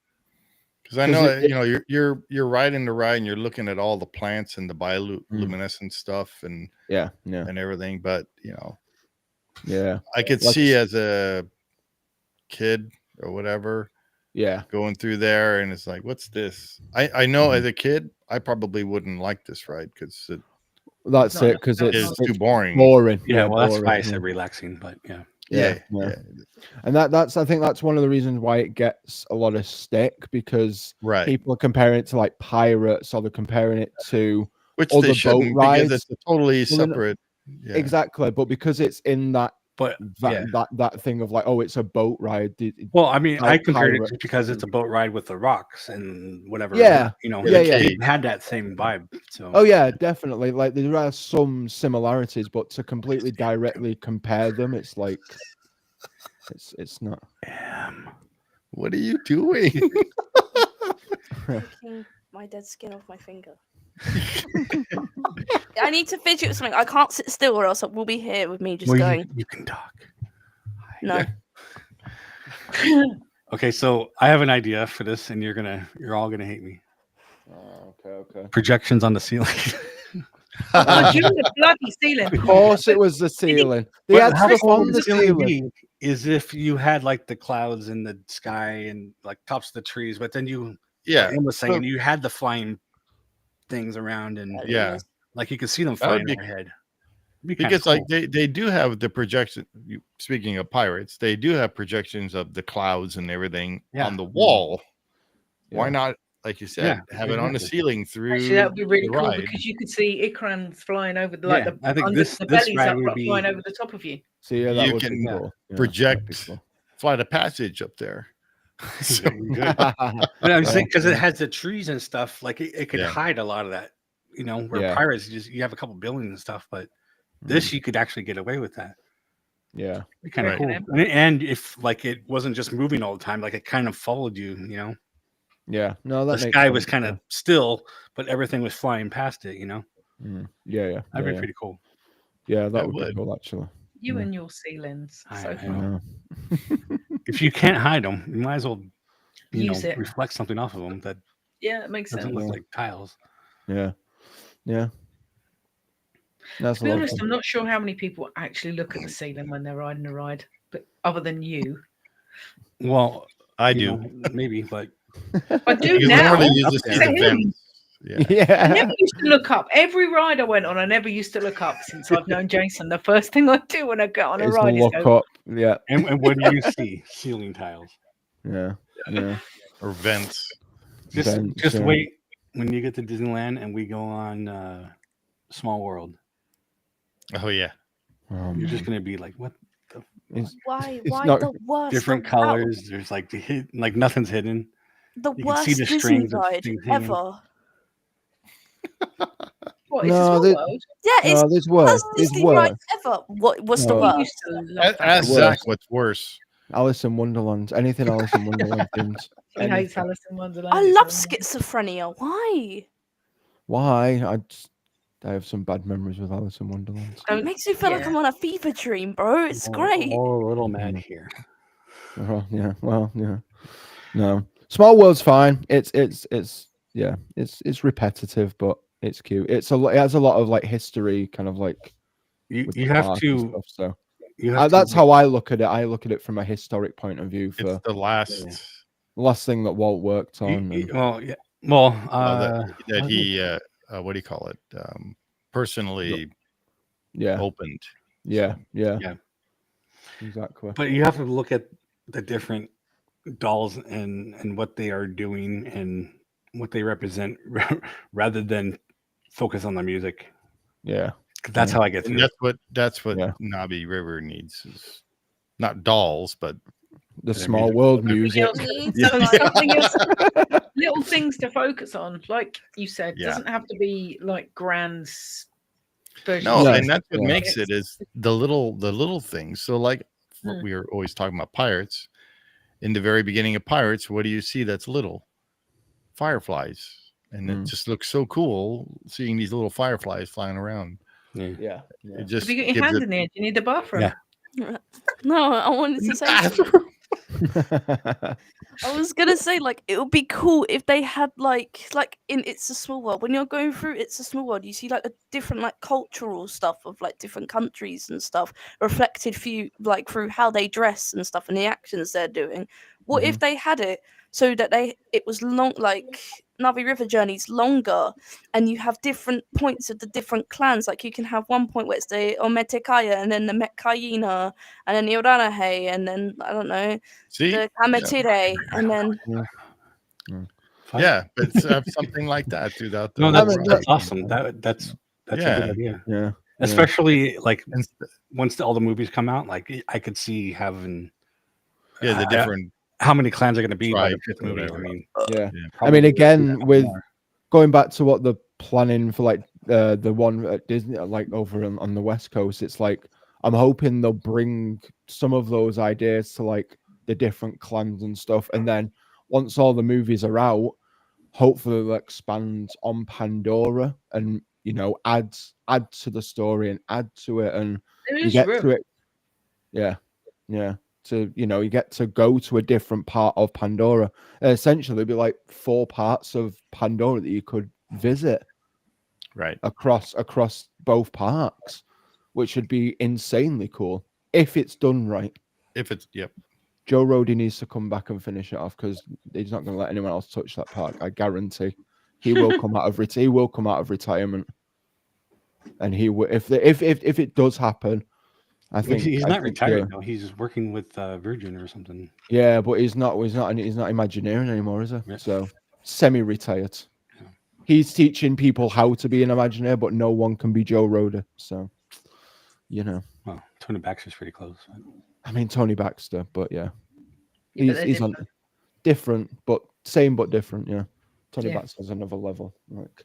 Because I know you're riding the ride and you're looking at all the plants and the bioluminescent stuff and and everything, but I could see as a kid or whatever going through there, and it's like, what's this? I know as a kid I probably wouldn't like this ride because that's it, because it's too boring. Well, that's why I said relaxing, but yeah. And I think that's one of the reasons why it gets a lot of stick, because people are comparing it to like Pirates, or they're comparing it to which other they boat rides. because it's a totally separate. Exactly, but because it's in that that that thing of like, oh, it's a boat ride. Well, I mean, like I compared Pirates. it because it's a boat ride with the rocks and whatever. It had that same vibe. So oh yeah, definitely. Like there are some similarities, but to completely directly compare them, it's like it's not. What are you doing? Taking my dead skin off my finger. I need to fidget with something. I can't sit still, or else we'll be here with me just going. You can talk. No. Okay, so I have an idea for this, and you're all gonna hate me. Oh, okay. Projections on the ceiling. Oh, you the bloody ceiling. Of course, it was the ceiling. They had stuff on the ceiling. Is if you had like the clouds in the sky and like tops of the trees, but then Em was saying you had the flying things around, and like you could see them flying overhead. Because cool. Like they do have the projection. Speaking of pirates, they do have projections of the clouds and everything on the wall. Why not, like you said, have it on the ceiling through? Actually, that would be really cool, ride. because you could see Ikrans flying over the I think the bellies up flying over the top of you. So that would be cool. Project flight of passage up there. So good. But I'm saying because it has the trees and stuff, like it could hide a lot of that. Where pirates you have a couple buildings and stuff, but this you could actually get away with that. Yeah, be kind of cool. And if like it wasn't just moving all the time, like it kind of followed you. Yeah, no, that the sky was kind of still, but everything was flying past it. Yeah, that'd be pretty cool. Yeah, that would be cool actually. You and your ceilings. So far. If you can't hide them, you might as well use it. Reflect something off of them that it makes sense. Doesn't look like tiles. Yeah. To be honest, I'm not sure how many people actually look at the ceiling when they're riding a ride, but other than you. Well, I do. Maybe, but I do now. I never used to look up. Every ride I went on, I never used to look up since I've known Jason. The first thing I do when I get on a ride is look up. Yeah. And what do you see? Ceiling tiles. Yeah. Or vents. Just wait when you get to Disneyland and we go on Small World. Oh yeah. You're just gonna be like, what the why the worst different colors? There's like nothing's hidden. The worst Disney ride ever. What, is Small World? Yeah, it's there's worse. Disney ride ever. What's the worst? Ask Zack what's worse. Alice in Wonderland. Anything Alice in Wonderland things. He hates Alice in Wonderland. I love schizophrenia. Why? I have some bad memories with Alice in Wonderland. It makes me feel like I'm on a fever dream, bro. It's great. Or a little mad here. Yeah. Well, yeah. No. Small World's fine. It's repetitive, but it's cute. It has a lot of like history, kind of like you have to. Stuff, so that's how I look at it. I look at it from a historic point of view. For it's the last thing that Walt worked on. That he what do you call it? Personally, opened. Yeah. Exactly. But you have to look at the different dolls and what they are doing and what they represent rather than focus on the music. Yeah. That's how I get through. That's what Navi River needs, is not dolls, but the Small World music. Something else, little things to focus on, like you said. Doesn't have to be like grand versions. No, and that's what makes it is the little things. So like what we were always talking about pirates. In the very beginning of Pirates, what do you see that's little? Fireflies. And it just looks so cool seeing these little fireflies flying around. Yeah. It just Have you got your hand in there? Do you need the bathroom? Yeah. No, I wanted to say something. I was gonna say, like, it would be cool if they had like in It's a Small World, when you're going through It's a Small World, you see like a different like cultural stuff of like different countries and stuff reflected through how they dress and stuff and the actions they're doing. What if they had it so that it was long, like Navi River Journey's longer, and you have different points of the different clans. Like you can have one point where it's the Ometekaya, and then the Metkaina, and then the Oranahe, and then I don't know, the Kametire, and then but something like that throughout the. No, that's awesome. That's a good idea. Yeah. Especially like once all the movies come out, like I could see having the different. How many clans are going to be by the fifth movie? I mean, I mean, again, with going back to what the planning for like the one at Disney, like over on the West Coast, it's like I'm hoping they'll bring some of those ideas to like the different clans and stuff, and then once all the movies are out, hopefully they'll expand on Pandora and add to the story and add to it, and you get to it. Yeah. To you get to go to a different part of Pandora. Essentially, it'd be like 4 parts of Pandora that you could visit, right, across both parks, which would be insanely cool if it's done right. If it's Joe Roddy needs to come back and finish it off because he's not going to let anyone else touch that park. I guarantee. He will come out of retirement, and he will if it does happen. I think he's not retired now. He's working with Virgin or something. Yeah, but he's not Imagineering anymore, is he? Yeah. So semi-retired. Yeah. He's teaching people how to be an Imagineer, but no one can be Joe Roder. So, Well, Tony Baxter's pretty close. I mean, Tony Baxter, but he's on different, but same but different. Yeah, Tony Baxter's another level. Like,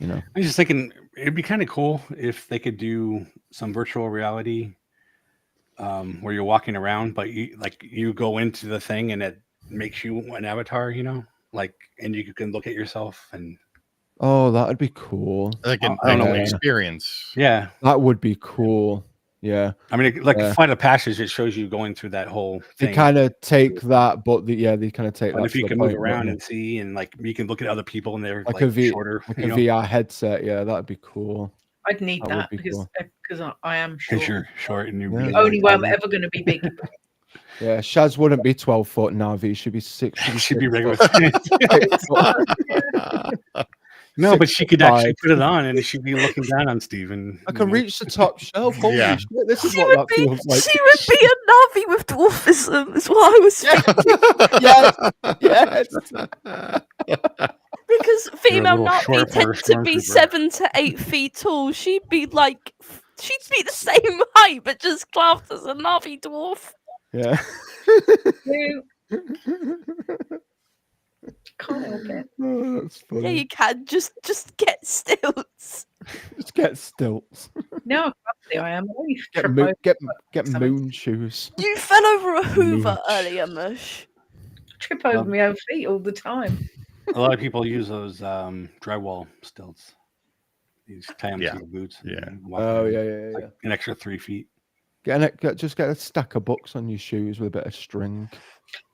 I'm just thinking it'd be kind of cool if they could do some virtual reality where you're walking around, but you go into the thing and it makes you an avatar, and you can look at yourself and. Oh, that'd be cool. Like an experience. Yeah, that would be cool. Yeah, I mean, Flight of Passage, it shows you going through that whole thing. They kind of take that, but they kind of take that. If you can move around and see, and you can look at other people, and they're shorter, like a VR headset. Yeah, that'd be cool. I'd need that because I am short. Because you're short and you're the only way I'm ever going to be big. Yeah, Shazz wouldn't be 12 foot Navi. She'd be 6. She'd be regular. No, but she could actually put it on, and she'd be looking down on Steven. I can reach the top shelf. Holy shit, this is what that feels like. She would be a Navi with dwarfism, is what I was thinking. Yes. Because female Navi tend to be 7 to 8 feet tall. She'd be the same height, but just classed as a Navi dwarf. Yeah. Can't help it. Oh, that's funny. Yeah, you can just get stilts. Just get stilts. No, I am. Get moon shoes. You fell over a Hoover earlier, Mush. Trip over my own feet all the time. A lot of people use those drywall stilts. These tie them to your boots. Yeah. An extra 3 feet. Just get a stack of books on your shoes with a bit of string.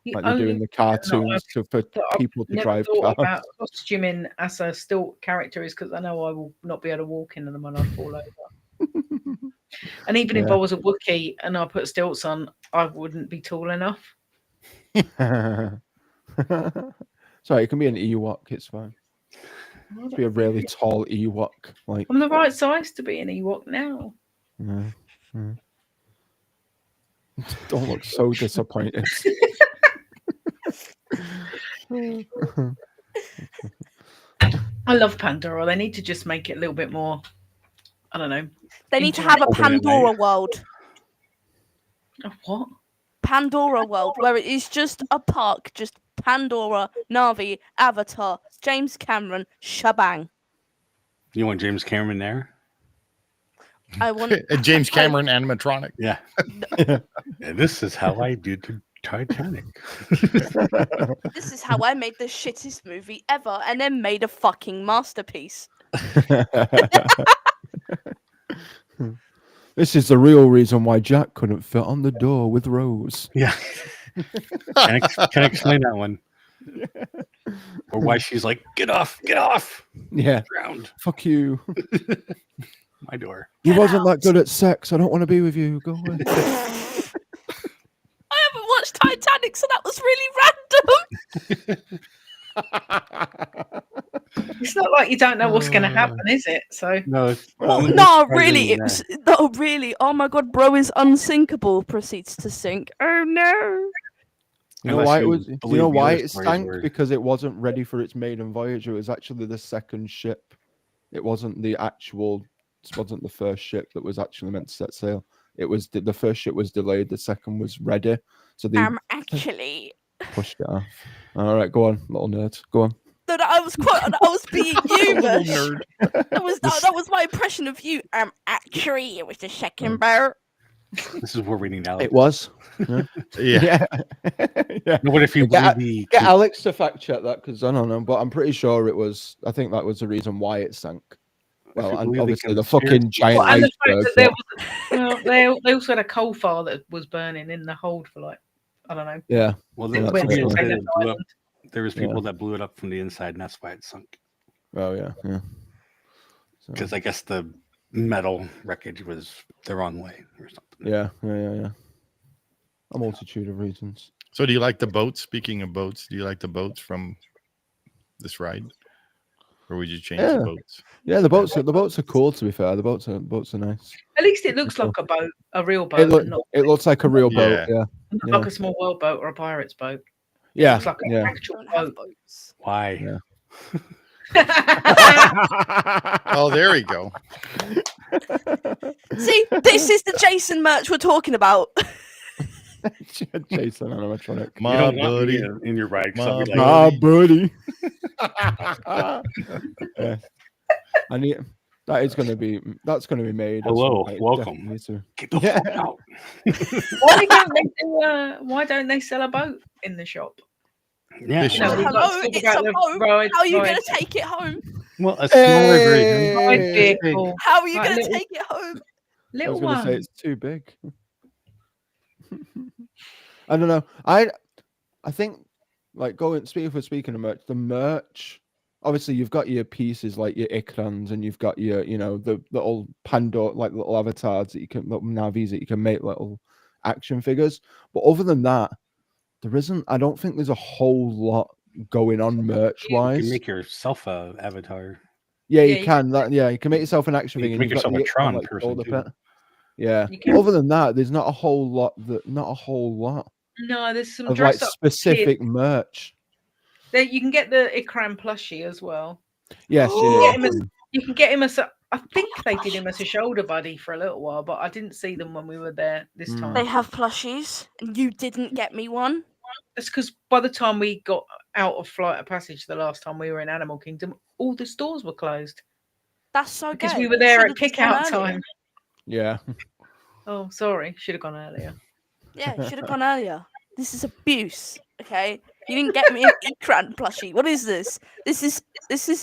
Like they do in the cartoons for people to drive cars. About costuming as a stilt character is because I know I will not be able to walk into them and I'll fall over. And even if I was a Wookiee and I put stilts on, I wouldn't be tall enough. Sorry, it can be an Ewok. It's fine. Be a really tall Ewok. I'm the right size to be an Ewok now. Don't look so disappointed. I love Pandora. They need to just make it a little bit more. I don't know. They need to have a Pandora world. A what? Pandora world, where it is just a park, just Pandora, Navi, Avatar, James Cameron, shebang. You want James Cameron there? I want A James Cameron animatronic. Yeah. And this is how I did the Titanic. This is how I made the shittest movie ever, and then made a fucking masterpiece. This is the real reason why Jack couldn't fit on the door with Rose. Yeah. Can I explain that one? Or why she's like, get off. Yeah. Ground. Fuck you. My door. You wasn't that good at sex. I don't want to be with you. Go away. I haven't watched Titanic, so that was really random. It's not like you don't know what's going to happen, is it? So No. No, really, it was. No, really. Oh my god, bro is unsinkable. Proceeds to sink. Oh no. You know why it was? You know why it sank? Because it wasn't ready for its maiden voyage. It was actually the second ship. It wasn't the actual. It wasn't the first ship that was actually meant to set sail. It was the first ship was delayed. The second was ready. So they Actually. pushed it off. All right, go on, little nerd. Go on. No, I was being you, Little Mush. nerd. That was my impression of you. Actually, it was the second bear. This is where we need Alex. It was. Yeah. Yeah. No, what if you Get, the get Alex to fact check that because I don't know, but I'm pretty sure it was. I think that was the reason why it sank. Well, and obviously the fucking giant Well, and the fact iceberg. that there was, well, they also had a coal fire that was burning in the hold for like, I don't know. Yeah. Well, Yeah, there, that's was right. people that blew up, there was people Yeah. that blew it up from the inside, and that's why it sunk. Oh yeah. Yeah. Because I guess the metal wreckage was the wrong way or something. Yeah. A multitude of reasons. So do you like the boats? Speaking of boats, do you like the boats from this ride? Or would you change the boats? Yeah, the boats are cool. To be fair, the boats are nice. At least it looks like a boat, a real boat, and not It looks like a real boat. Yeah. not like a small world boat or a pirate's boat. It Yeah. looks like an Yeah. actual Don't have boat. boats. Why? Yeah. Oh, there we go. See, this is the Jason merch we're talking about. Jason animatronic. You My don't want buddy. me in your ride. 'Cause I'll be like, My buddy. Yeah. I need. That's gonna be made. at some Hello, point, welcome. definitely, so- get the Yeah. fuck out. Why don't they sell a boat in the shop? Yeah. Fish No, Sure. we've got Hello, to talk it's about a the boat. ride- How are you going ride- to take it home? Well, a smaller version. ride Hey! vehicle? How are you Like going to little- take it home? I Little was gonna say one. it's too big. I don't know. I think like speaking of merch, the merch. Obviously, you've got your pieces like your ikrans, and you've got your the little Pandora like little avatars that you can little navis that you can make little action figures. But other than that, there isn't. I don't think there's a whole lot going on merch You wise. can make yourself a avatar. Yeah, Yeah, you you can. You can make yourself an action You figure. can make and you've got yourself a the Tron person, shoulder too. pit. Yeah. You can- Other than that, there's not a whole lot. Not a whole lot No, there's some of like dress up specific merch. There, you can get the Ikram plushie as well. Yes, You yeah. can get him as- You can get him as I think they did him as a shoulder buddy for a little while, but I didn't see them when we were there this Mm. time. They have plushies, and you didn't get me one. That's because by the time we got out of Flight of Passage the last time we were in Animal Kingdom, all the stores were closed That's so good. because we were there at kick out time. Yeah. Oh, sorry, should have gone earlier. Yeah, should have gone earlier. This is abuse. Okay, you didn't get me an Ikran plushie. What is this? This is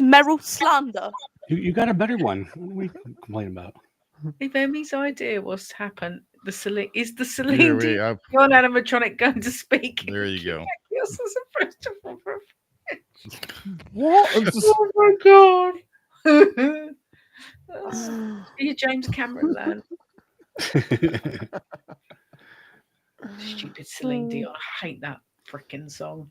Meryl slander. You got a better one. What are we complaining about? If Emmy's idea was to happen, is the Here Celine we are. Dion animatronic going to speak? There you go. Yes, as a festival. What? Oh my god! You James Cameron land. Stupid Celine Dion. I hate that freaking song.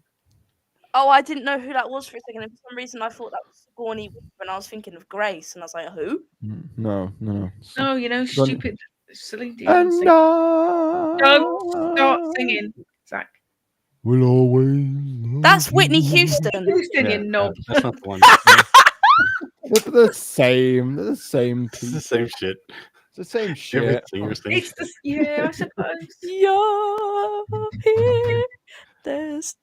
Oh, I didn't know who that was for a second. And for some reason, I thought that was Sigourney when I was thinking of Grace, and I was like, who? No. No, you know, Don't- stupid Celine Dion. And Sing. I Don't start singing, Zach. will always love That's Whitney you. Houston. Houston, you knob. That's not the one. They're the same. They're the same It's the piece. same shit. It's the same shit. Every singer sings. It's the yeah, I suppose. You're here. There's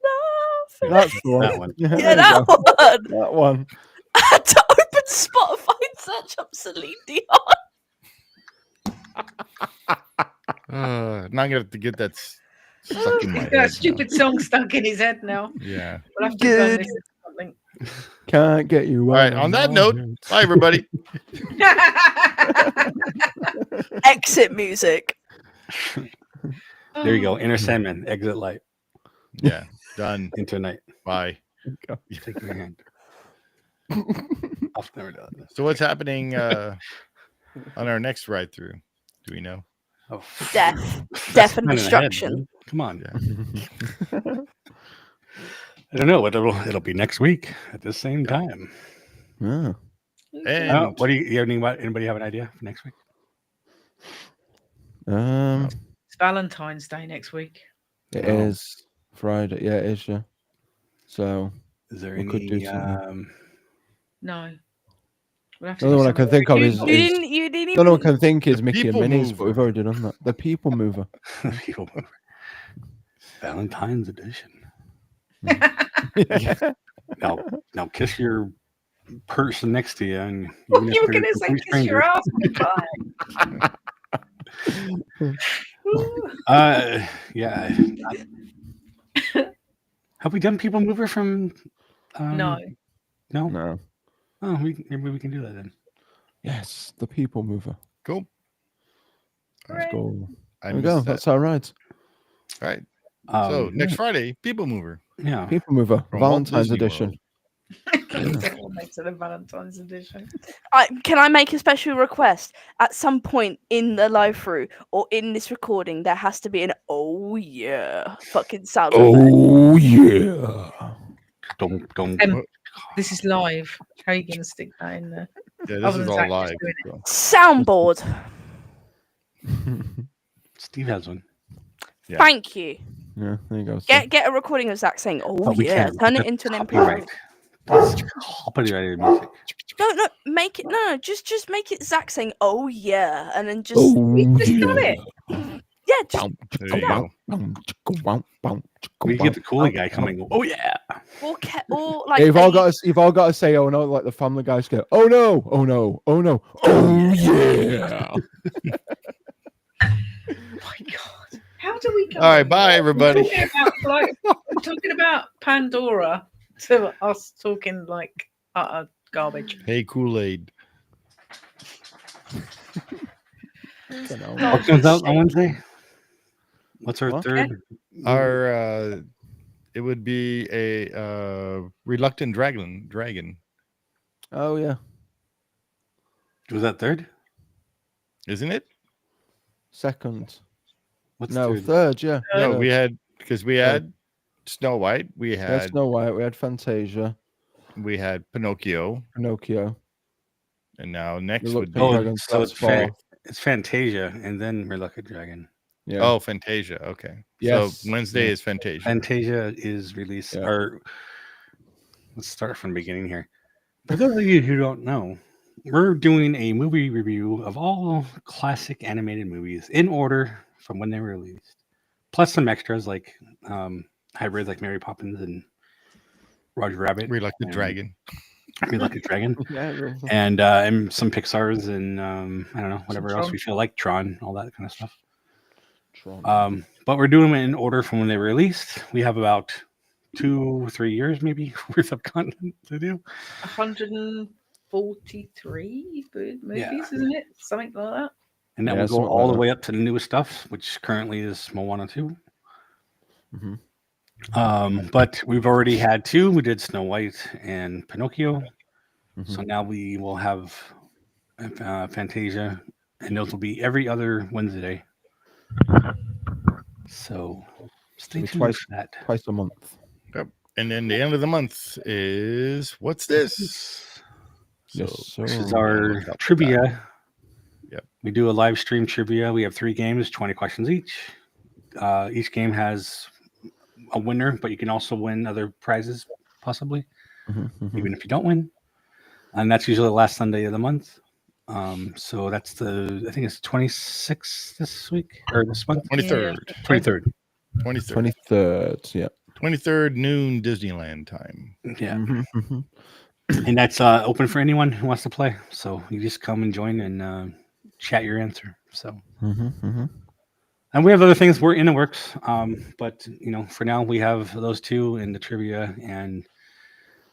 nothing. That's the one. That one. Yeah, Yeah, there you that go. one. That one. I had to open Spotify and search up Celine Dion. Not gonna have to get that stuck in my head. That stupid song stuck in his head now. Yeah. We'll have to go and listen to something. Can't get you. All right. On that note, bye everybody. Exit music. There you go. Inner Sandman. Exit light. Yeah. Done. Into night. Bye. Take my hand. I've never done this. So what's happening on our next ride through? Do we know? Oh, Death and destruction. Come on. Yeah. I don't know. It'll be next week at the same time. Yeah. And What do you anybody have an idea for next week? It's Valentine's Day next week. It is Friday. Yeah, it is. Yeah. So Is there we any? could do something. No. We'll have to The only one I can think of is. You didn't The only one I even. can think is Mickey and People Minnie's, Mover. but we've already done that. The People Mover. People Mover. Valentine's edition. Yeah. Now kiss your person next to you, and You were going to say kiss your ass goodbye. Yeah. Have we done People Mover from? No. No. No. Oh, maybe we can do that then. Yes, the People Mover. cool. Let's go. I There we go. missed that. That's all right. All right. So next yeah. Friday, People Mover. Yeah. People Mover, From Walt Valentine's Disney edition. Makes it a Valentine's edition. Can I make a special request? At some point in the live through or in this recording, there has to be an "oh yeah" fucking sound effect. Oh yeah. Don't. This is live. How are you going to stick that in there? Yeah, this Other is than all Zack live. just doing it. Soundboard. Steve has one. Yeah. Thank you. Yeah, there you go. Get a recording of Zack saying "oh But we yeah." can't. Turn it That's into an MP3. copyright. I'll put it right in music. No, make it just make it Zack saying "oh yeah" and then just We've just done it. yeah, just There you go. We get the coolie guy coming. Oh yeah. or like You've all got to say "oh no" like the Family Guys go. Oh no! Oh no! Oh no! Oh yeah! My God. How do we go? All right, bye everybody. We're talking about Pandora to us talking like utter garbage. Hey, Kool-Aid. What comes out on Wednesday? What's our What? third? Our it would be a reluctant dragon, Oh yeah. Was that third? isn't it? Second. What's No, third? third. Yeah. No, Third. we had because we had Snow White, we We had had Snow White. We had Fantasia, Pinocchio, Pinocchio. and now next Look, would be Oh, Dragon, so that's it's fourth. it's Fantasia, and then Reluctant Dragon. Yeah. oh Fantasia. Okay, Yes. so Wednesday Yeah. is Fantasia. Fantasia is released. Yeah. Or let's start from the beginning here. For those of you who don't know, we're doing a movie review of all classic animated movies in order from when they were released, plus some extras like hybrids like Mary Poppins and Roger Rabbit, Reluctant and Dragon. Reluctant Dragon, Yeah. and some Pixar's and I don't know, whatever else Tron. we feel like, Tron, all that kind of stuff. Tron. But we're doing them in order from when they were released. We have about 2-3 years maybe worth of content to do. 143 movies, Yeah. isn't it? Something like that. And then Yeah, we'll go something all like the that. way up to the newest stuff, which currently is Moana 2. Mhm. But we've already had 2. We did Snow White and Pinocchio. Mhm. So now we will have Fantasia, and those will be every other Wednesday. So stay It'll be tuned for that. Twice a month. And then the end of the month is what's this? Yes, So, sir. This is I'll our look up trivia. that. Yep. We do a live stream trivia. We have 3 games, 20 questions each. Each game has a winner, but you can also win other prizes, possibly, Mhm, mhm. even if you don't win. And that's usually the last Sunday of the month. So that's I think it's 26th this week or this month. 23rd. 23rd. 23rd. 23rd. Yeah. 23rd noon Disneyland time. Yeah. Mhm, mhm. And that's open for anyone who wants to play. So you just come and join and chat your answer. So And we have other things we're in the works. But for now we have those two in the trivia, and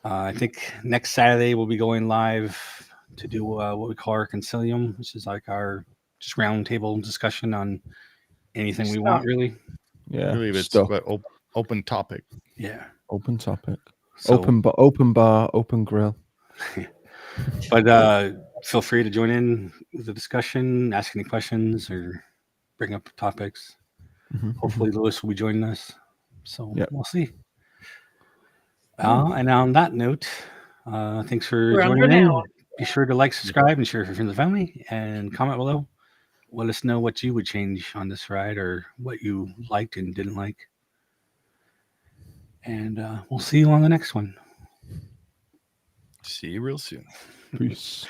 I think next Saturday we'll be going live to do what we call our concilium, which is like our just round table discussion on anything we want, really. Yeah, I believe it's about open topic. Yeah, open topic. So, open bar, open grill. But feel free to join in with the discussion, ask any questions, or bring up topics. Hopefully Lewis will be joining us. So we'll see. And on that note, thanks for joining in. Be sure to like, subscribe, and share with your friends and family, and comment below. Let us know what you would change on this ride, or what you liked and didn't like. And we'll see you on the next one. See you real soon. Peace.